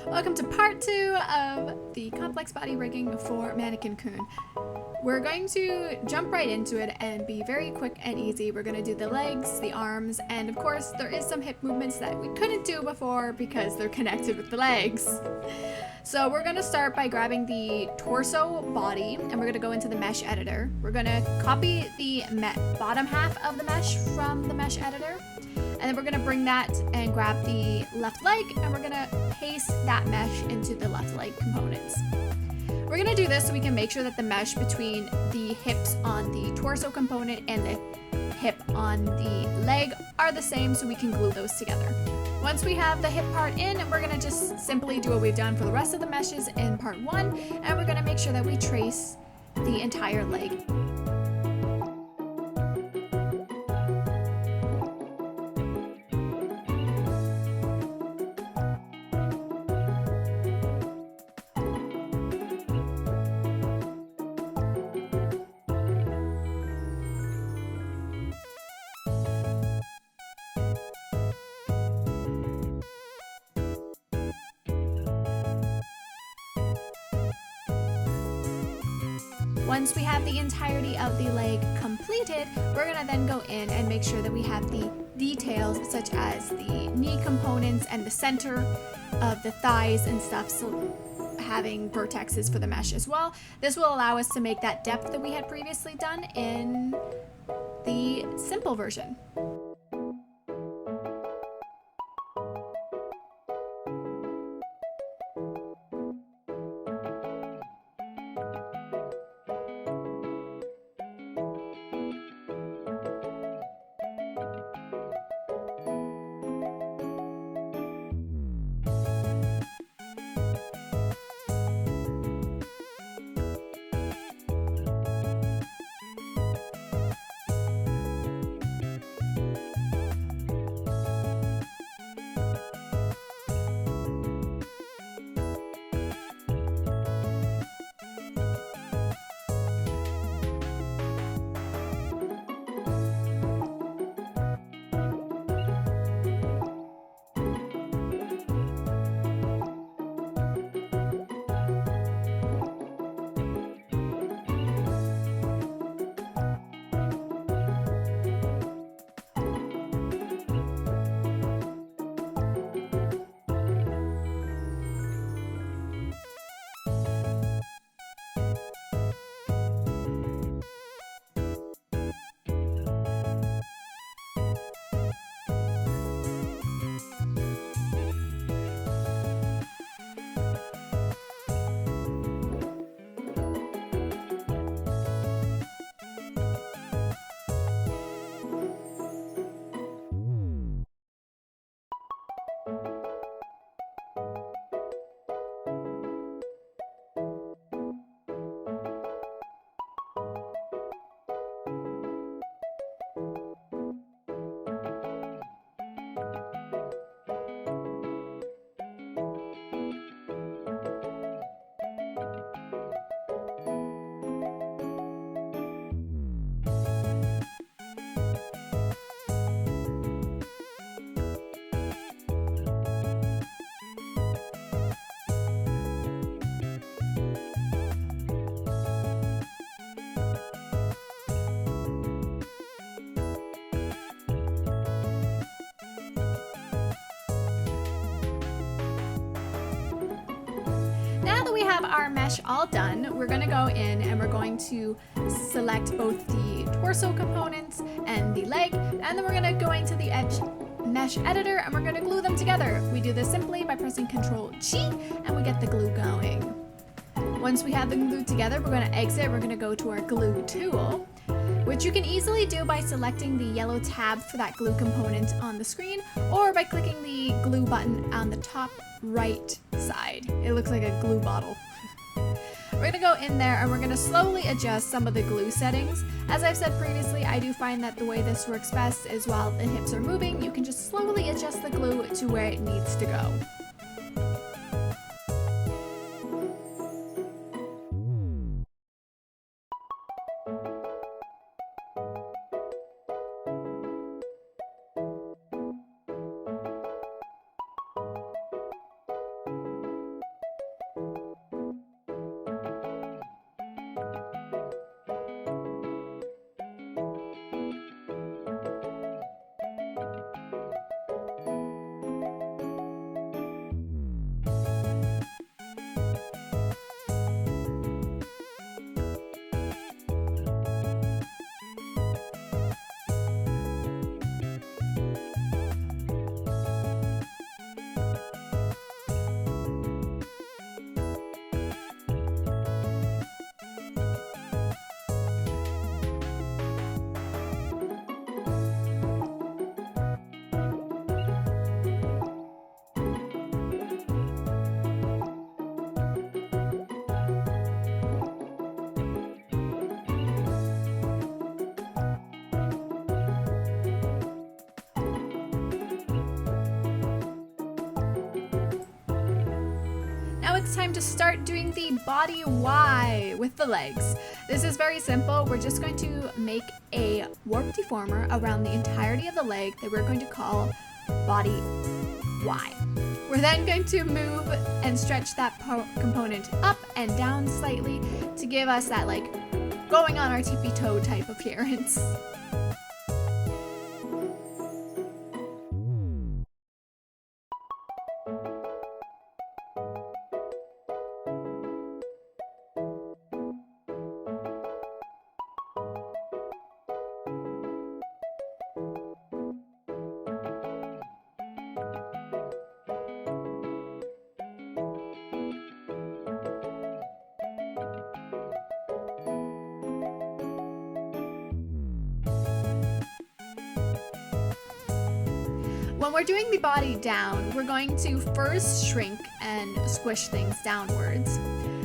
Welcome to part 2 of the complex body rigging for Mannequin-Kun. We're going to jump right into it and be very quick and easy. We're going to do the legs, the arms, and of course there is some hip movements that we couldn't do before because they're connected with the legs. So we're going to start by grabbing the torso body and we're going to go into the mesh editor. We're going to copy the bottom half of the mesh from the mesh editor. And then we're gonna bring that and grab the left leg and we're gonna paste that mesh into the left leg components. We're gonna do this so we can make sure that the mesh between the hips on the torso component and the hip on the leg are the same so we can glue those together. Once we have the hip part in, we're gonna just simply do what we've done for the rest of the meshes in part 1, and we're gonna make sure that we trace the entire leg. Once we have the entirety of the leg completed, we're gonna then go in and make sure that we have the details such as the knee components and the center of the thighs and stuff, so having vertexes for the mesh as well. This will allow us to make that depth that we had previously done in the simple version. Now that we have our mesh all done, we're going to go in and we're going to select both the torso components and the leg, and then we're going to go into the mesh editor and we're going to glue them together. We do this simply by pressing Ctrl-G and we get the glue going. Once we have them glued together, we're going to exit. We're going to go to our glue tool, which you can easily do by selecting the yellow tab for that glue component on the screen, or by clicking the glue button on the top right side. It looks like a glue bottle. We're gonna go in there and we're gonna slowly adjust some of the glue settings. As I've said previously, I do find that the way this works best is while the hips are moving, you can just slowly adjust the glue to where it needs to go. it's time to start doing the body Y with the legs. This is very simple. We're just going to make a warp deformer around the entirety of the leg that we're going to call body Y. We're then going to move and stretch that component up and down slightly to give us that like going on our tippy toe type appearance. When we're doing the body down, we're going to first shrink and squish things downwards.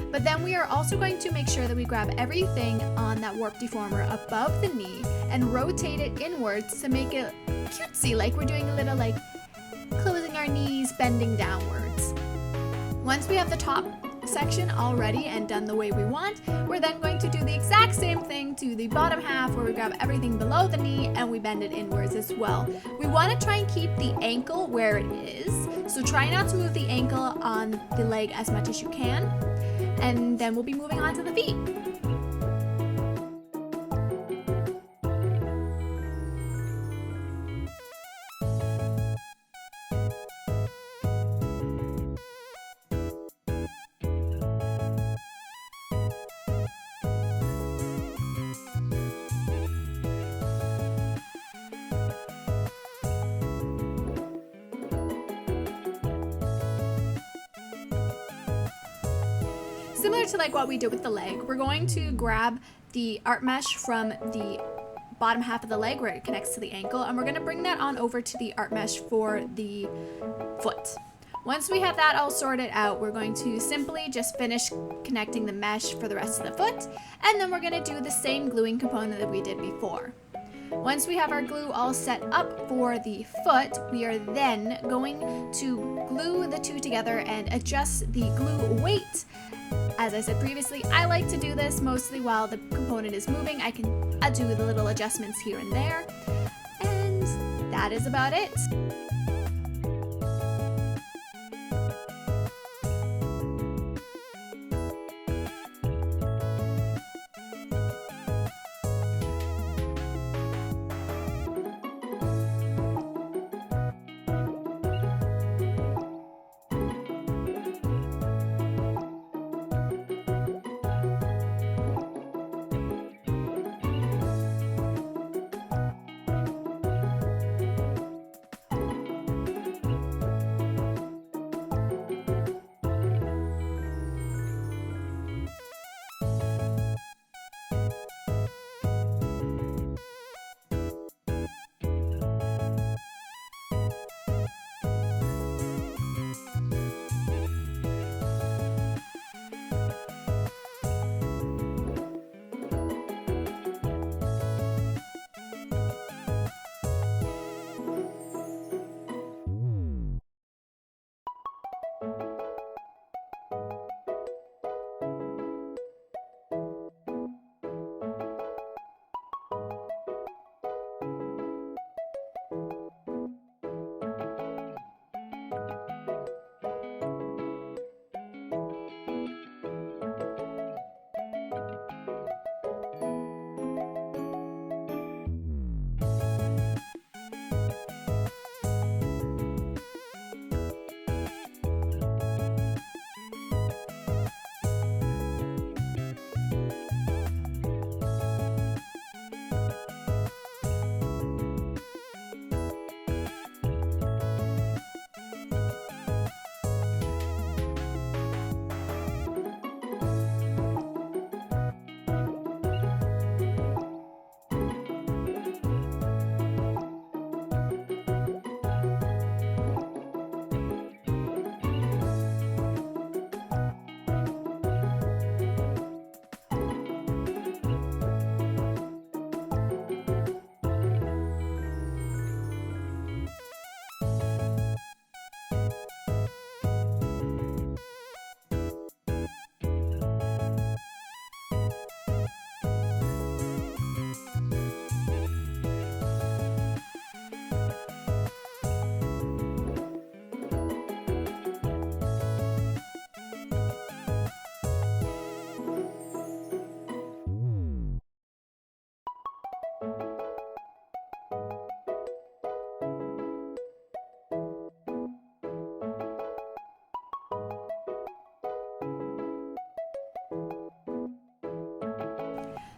But then we are also going to make sure that we grab everything on that warp deformer above the knee and rotate it inwards to make it cutesy, like we're doing a little like closing our knees, bending downwards. Once we have the top section all ready and done the way we want, we're then going to do the exact same thing to the bottom half where we grab everything below the knee and we bend it inwards as well. We want to try and keep the ankle where it is, so try not to move the ankle on the leg as much as you can, and then we'll be moving on to the feet. Similar to like what we did with the leg, we're going to grab the art mesh from the bottom half of the leg where it connects to the ankle, and we're going to bring that on over to the art mesh for the foot. Once we have that all sorted out, we're going to simply just finish connecting the mesh for the rest of the foot, and then we're going to do the same gluing component that we did before. Once we have our glue all set up for the foot, we are then going to glue the two together and adjust the glue weight. As I said previously, I like to do this mostly while the component is moving. I can do the little adjustments here and there, and that is about it.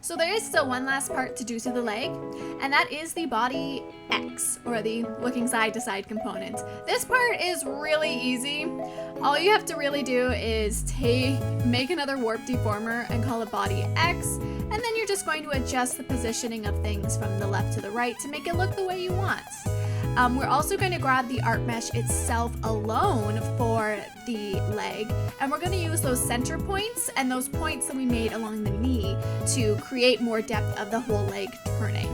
So there is still one last part to do to the leg, and that is the body X, or the looking side to side component. This part is really easy. All you have to really do is make another warp deformer and call it body X, and then you're just going to adjust the positioning of things from the left to the right to make it look the way you want. We're also going to grab the art mesh itself alone for the leg, and we're going to use those center points and those points that we made along the knee to create more depth of the whole leg turning.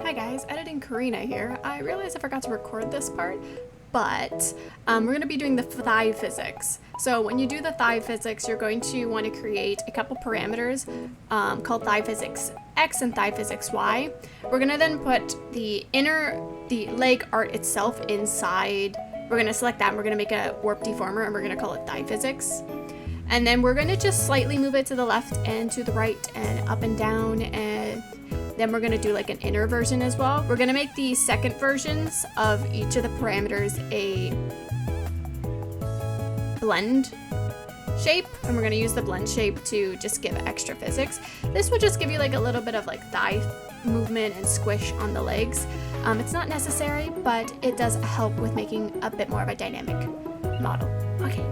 Hi guys, Editing Karina here. I realized I forgot to record this part, but we're going to be doing the thigh physics. So when you do the thigh physics, you're going to want to create a couple parameters called thigh physics X and thigh physics Y. We're going to then put the leg art itself inside. We're going to select that and we're going to make a warp deformer and we're going to call it thigh physics. And then we're going to just slightly move it to the left and to the right and up and down, and then we're going to do like an inner version as well. We're going to make the second versions of each of the parameters a blend shape, and we're going to use the blend shape to just give extra physics. This will just give you like a little bit of like thigh movement and squish on the legs. It's not necessary, but it does help with making a bit more of a dynamic model. Okay.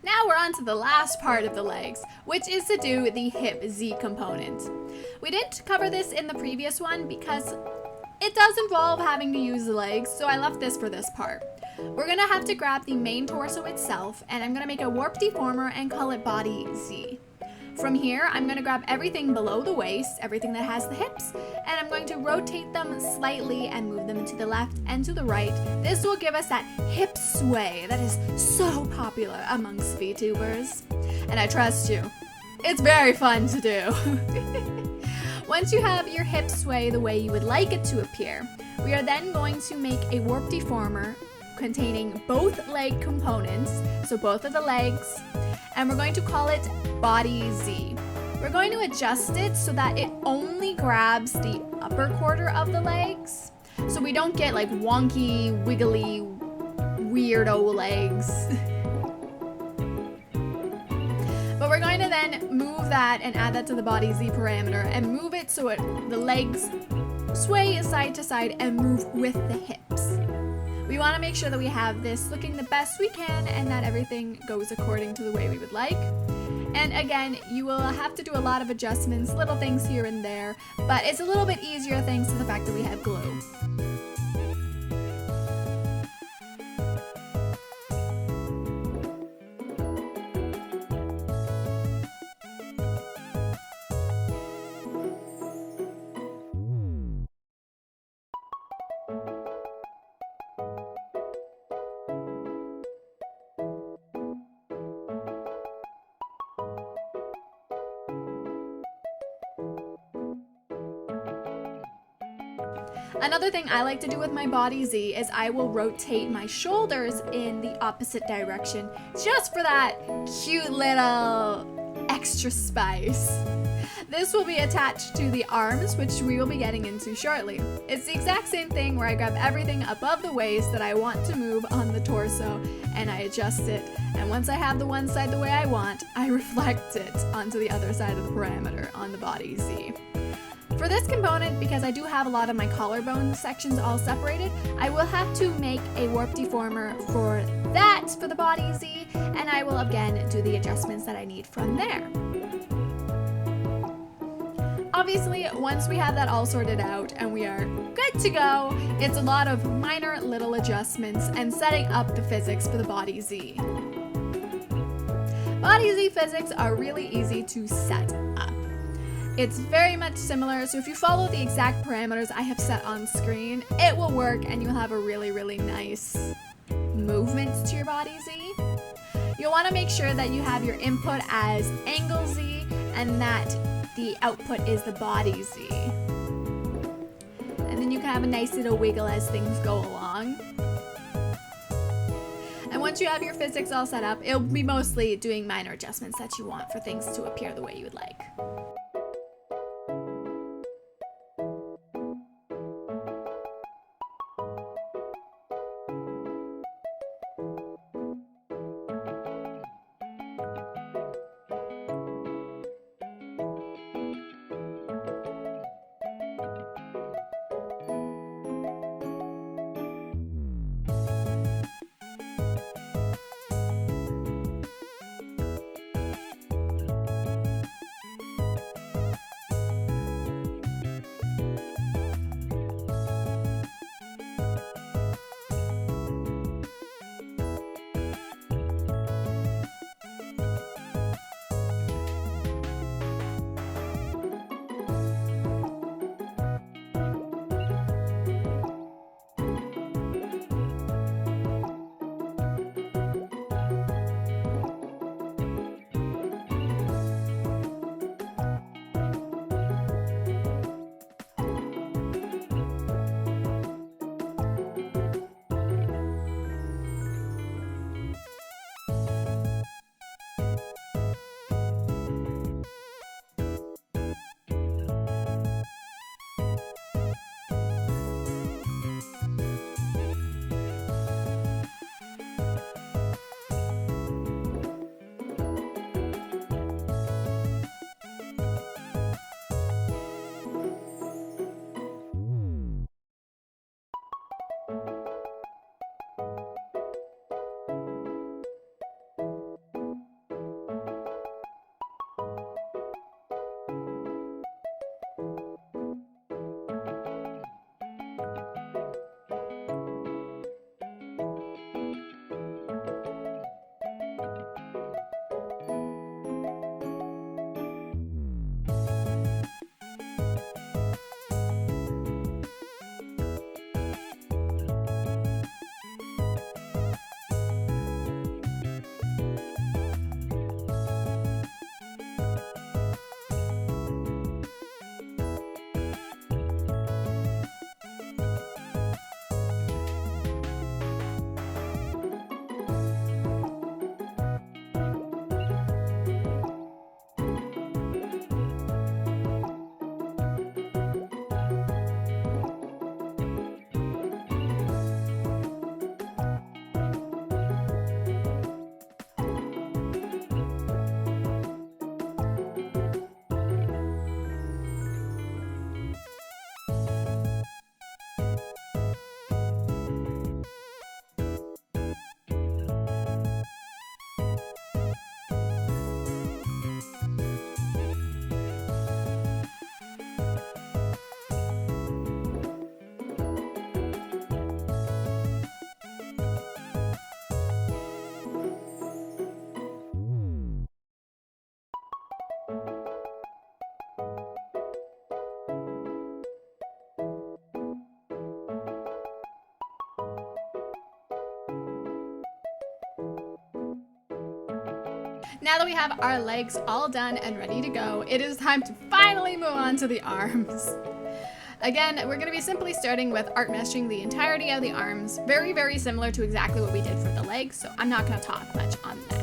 Now we're on to the last part of the legs, which is to do the hip Z component. We didn't cover this in the previous one because it does involve having to use the legs, so I left this for this part. We're gonna have to grab the main torso itself, and I'm gonna make a warp deformer and call it body Z. From here, I'm gonna grab everything below the waist, everything that has the hips, and I'm going to rotate them slightly and move them to the left and to the right. This will give us that hip sway that is so popular amongst VTubers. And I trust you, it's very fun to do. Once you have your hip sway the way you would like it to appear, we are then going to make a warp deformer containing both leg components, so both of the legs, and we're going to call it body Z. We're going to adjust it so that it only grabs the upper quarter of the legs, so we don't get like wonky, wiggly, weirdo legs. But we're going to then move that and add that to the body Z parameter and move it so the legs sway side to side and move with the hips. We want to make sure that we have this looking the best we can and that everything goes according to the way we would like. And again, you will have to do a lot of adjustments, little things here and there, but it's a little bit easier thanks to the fact that we have glue. Another thing I like to do with my body Z is I will rotate my shoulders in the opposite direction just for that cute little extra spice. This will be attached to the arms, which we will be getting into shortly. It's the exact same thing where I grab everything above the waist that I want to move on the torso and I adjust it. And once I have the one side the way I want, I reflect it onto the other side of the parameter on the body Z. For this component, because I do have a lot of my collarbone sections all separated, I will have to make a warp deformer for that for the body Z, and I will again do the adjustments that I need from there. Obviously, once we have that all sorted out and we are good to go, it's a lot of minor little adjustments and setting up the physics for the body Z. Body Z physics are really easy to set up. It's very much similar, so if you follow the exact parameters I have set on screen, it will work and you'll have a really nice movement to your body Z. You'll want to make sure that you have your input as angle Z and that the output is the body Z. And then you can have a nice little wiggle as things go along. And once you have your physics all set up, it'll be mostly doing minor adjustments that you want for things to appear the way you would like. Now that we have our legs all done and ready to go, it is time to finally move on to the arms. Again, we're going to be simply starting with art meshing the entirety of the arms, very, very similar to exactly what we did for the legs, so I'm not going to talk much on that.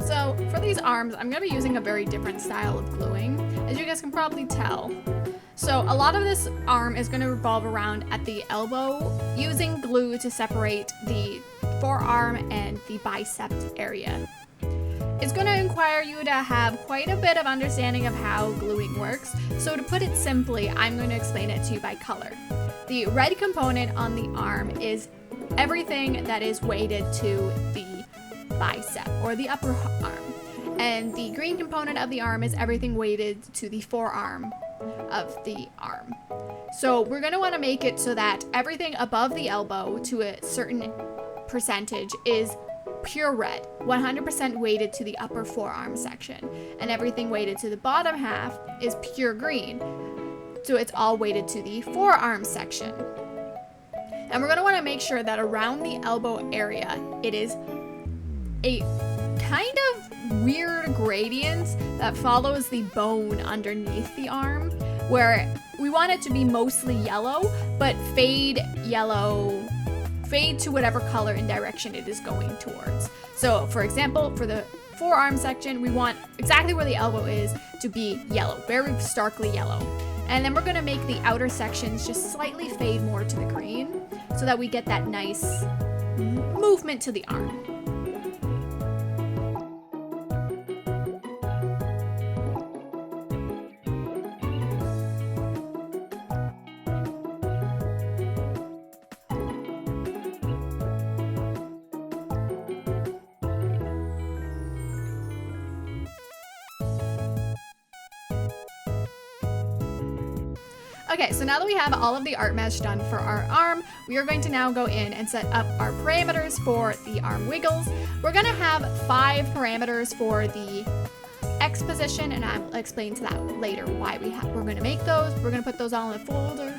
So for these arms, I'm going to be using a very different style of gluing, as you guys can probably tell. So a lot of this arm is going to revolve around at the elbow, using glue to separate the forearm and the bicep area. It's going to require you to have quite a bit of understanding of how gluing works, so to put it simply, I'm going to explain it to you by color. The red component on the arm is everything that is weighted to the bicep or the upper arm, and the green component of the arm is everything weighted to the forearm of the arm. So we're going to want to make it so that everything above the elbow to a certain percentage is pure red, 100% weighted to the upper forearm section, and everything weighted to the bottom half is pure green, so it's all weighted to the forearm section. And we're going to want to make sure that around the elbow area it is a kind of weird gradient that follows the bone underneath the arm, where we want it to be mostly yellow, but fade to whatever color and direction it is going towards. So for example, for the forearm section, we want exactly where the elbow is to be yellow, very starkly yellow. And then we're going to make the outer sections just slightly fade more to the green so that we get that nice movement to the arm. Okay, so now that we have all of the art mesh done for our arm, we are going to now go in and set up our parameters for the arm wiggles. We're going to have 5 parameters for the X position, and I'll explain to that later why we're going to make those. We're going to put those all in a folder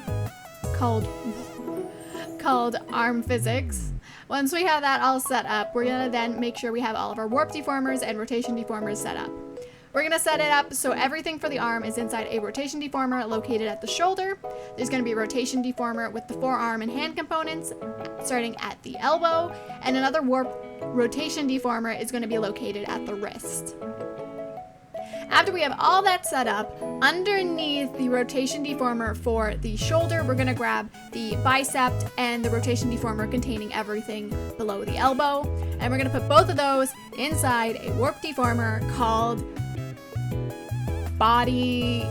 called arm physics. Once we have that all set up, we're going to then make sure we have all of our warp deformers and rotation deformers set up. We're going to set it up so everything for the arm is inside a rotation deformer located at the shoulder. There's going to be a rotation deformer with the forearm and hand components starting at the elbow, and another warp rotation deformer is going to be located at the wrist. After we have all that set up, underneath the rotation deformer for the shoulder, we're going to grab the bicep and the rotation deformer containing everything below the elbow, and we're going to put both of those inside a warp deformer called Body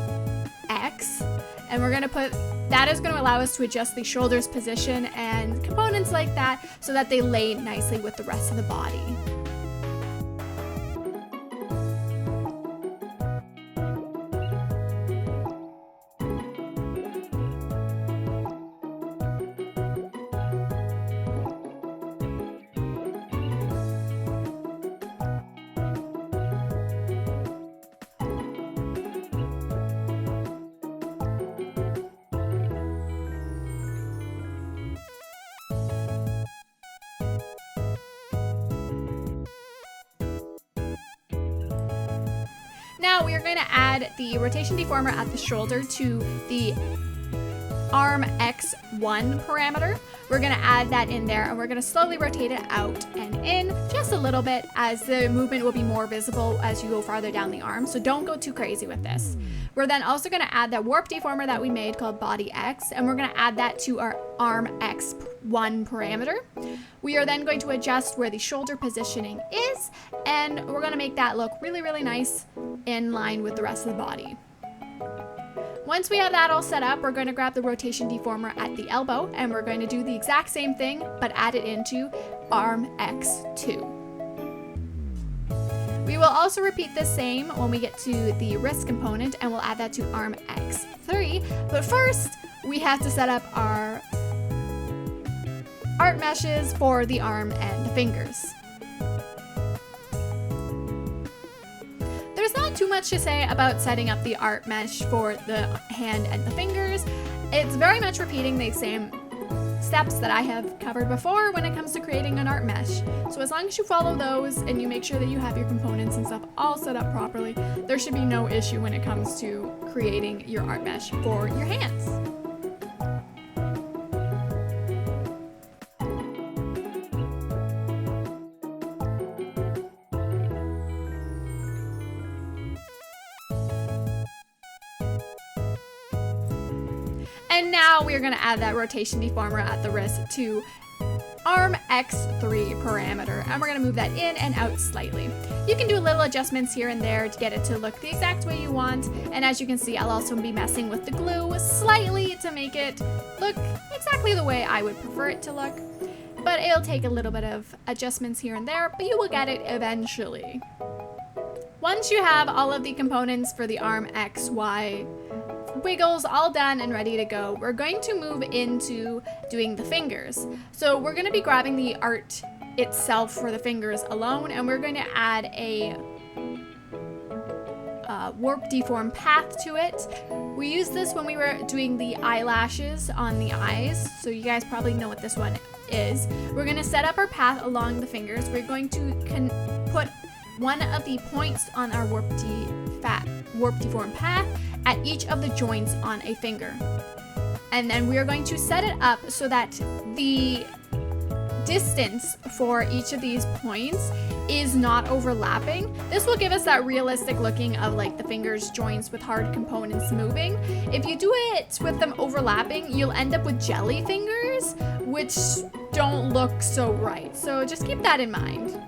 X, and we're going to put that is going to allow us to adjust the shoulder's position and components like that so that they lay nicely with the rest of the body. Now we are going to add the rotation deformer at the shoulder to the arm X1 parameter. We're going to add that in there, and we're going to slowly rotate it out and in just a little bit, as the movement will be more visible as you go farther down the arm, so don't go too crazy with this. We're then also going to add that warp deformer that we made called Body X, and we're going to add that to our arm X1 parameter. We are then going to adjust where the shoulder positioning is, and we're going to make that look really, really nice in line with the rest of the body. Once we have that all set up, we're going to grab the rotation deformer at the elbow and we're going to do the exact same thing, but add it into arm X2. We will also repeat the same when we get to the wrist component and we'll add that to arm X3. But first, we have to set up our art meshes for the arm and the fingers. There's not too much to say about setting up the art mesh for the hand and the fingers. It's very much repeating the same steps that I have covered before when it comes to creating an art mesh. So as long as you follow those and you make sure that you have your components and stuff all set up properly, there should be no issue when it comes to creating your art mesh for your hands. And now we're going to add that rotation deformer at the wrist to arm X3 parameter, and we're going to move that in and out slightly. You can do little adjustments here and there to get it to look the exact way you want, and as you can see, I'll also be messing with the glue slightly to make it look exactly the way I would prefer it to look, but it'll take a little bit of adjustments here and there, but you will get it eventually. Once you have all of the components for the arm XY wiggles all done and ready to go, we're going to move into doing the fingers. So we're going to be grabbing the art itself for the fingers alone, and we're going to add a warp deform path to it. We used this when we were doing the eyelashes on the eyes, so you guys probably know what this one is. We're going to set up our path along the fingers. We're going to put one of the points on our warp deform path at each of the joints on a finger. And then we are going to set it up so that the distance for each of these points is not overlapping. This will give us that realistic looking of like the fingers joints with hard components moving. If you do it with them overlapping, you'll end up with jelly fingers, which don't look so right. So just keep that in mind.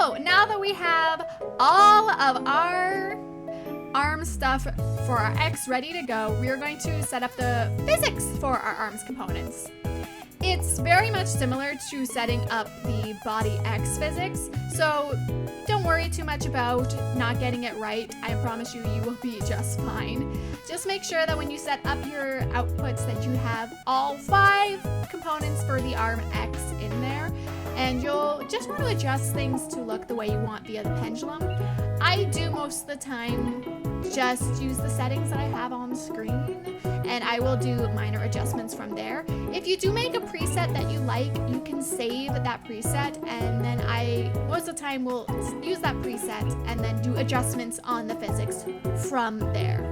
So now that we have all of our arm stuff for our X ready to go, we are going to set up the physics for our arms components. It's very much similar to setting up the body X physics, so don't worry too much about not getting it right. I promise you, you will be just fine. Just make sure that when you set up your outputs that you have all 5 components for the arm X in there, and you'll just want to adjust things to look the way you want via the pendulum. I do most of the time just use the settings that I have on screen, and I will do minor adjustments from there. If you do make a preset that you like, you can save that preset, and then I most of the time will use that preset and then do adjustments on the physics from there.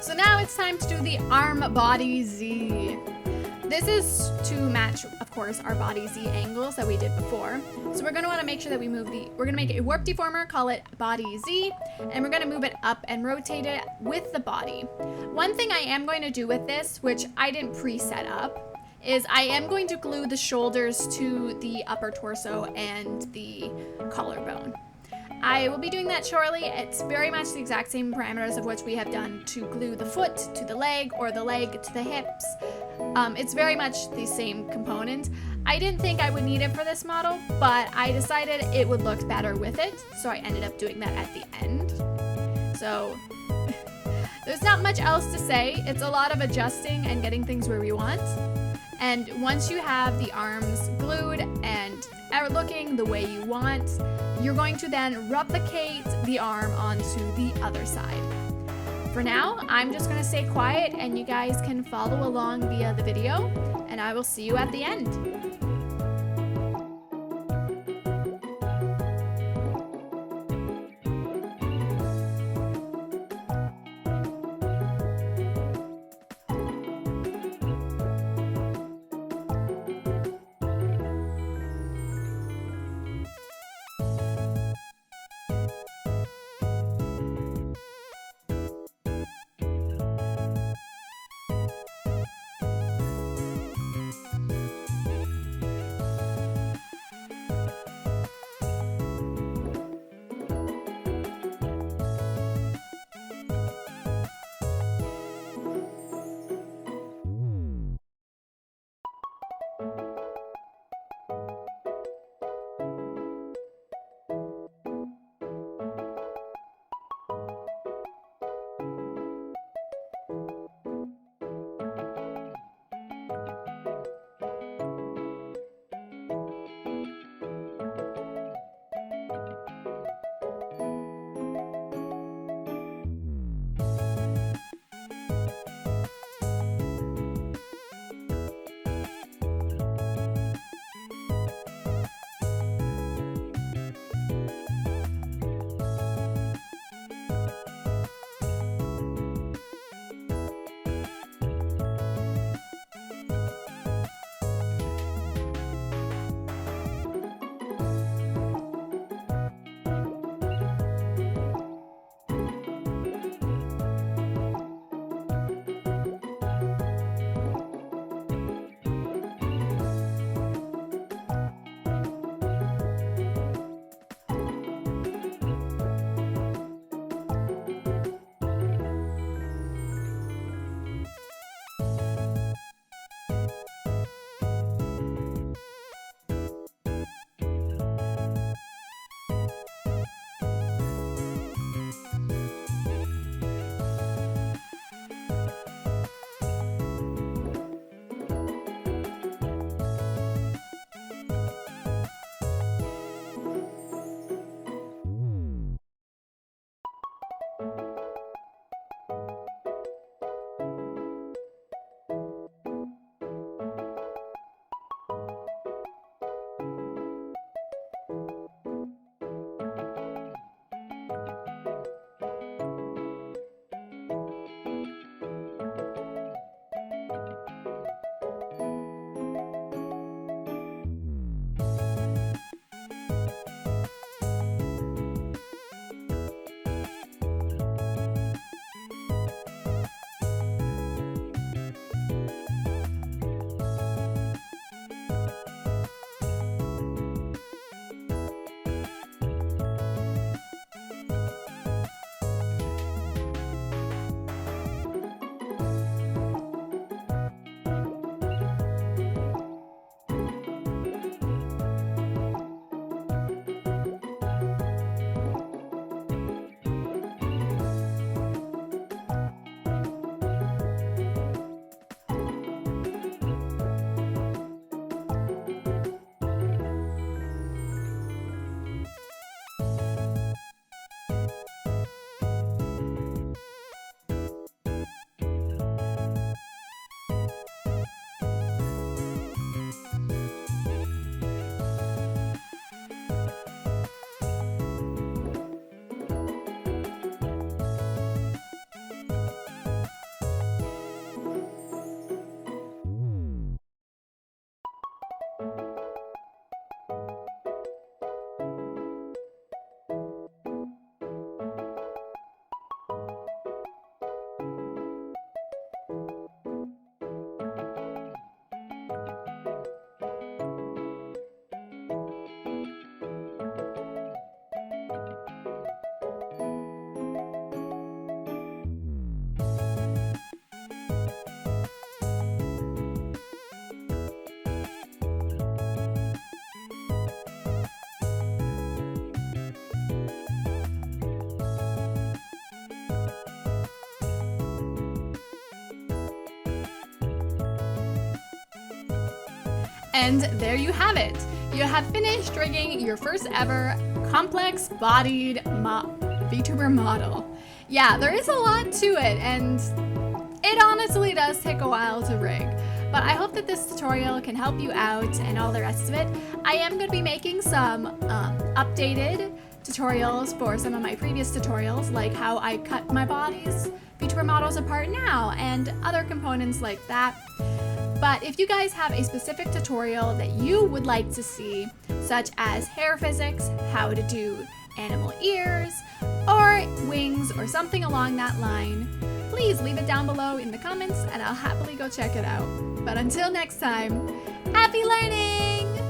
So now it's time to do the arm body Z. This is to match, of course, our body Z angles that we did before. So we're going to want to make sure that we move we're going to make a warp deformer, call it body Z, and we're going to move it up and rotate it with the body. One thing I am going to do with this, which I didn't pre-set up, is I am going to glue the shoulders to the upper torso and the collarbone. I will be doing that shortly. It's very much the exact same parameters of which we have done to glue the foot to the leg or the leg to the hips. It's very much the same component. I didn't think I would need it for this model, but I decided it would look better with it, so I ended up doing that at the end. So there's not much else to say. It's a lot of adjusting and getting things where we want. And once you have the arms glued and are looking the way you want, you're going to then replicate the arm onto the other side. For now, I'm just going to stay quiet and you guys can follow along via the video, and I will see you at the end. And there you have it. You have finished rigging your first ever complex bodied VTuber model. Yeah, there is a lot to it, and it honestly does take a while to rig. But I hope that this tutorial can help you out and all the rest of it. I am going to be making some updated tutorials for some of my previous tutorials, like how I cut my body's VTuber models apart now and other components like that. But if you guys have a specific tutorial that you would like to see, such as hair physics, how to do animal ears, or wings, or something along that line, please leave it down below in the comments and I'll happily go check it out. But until next time, happy learning!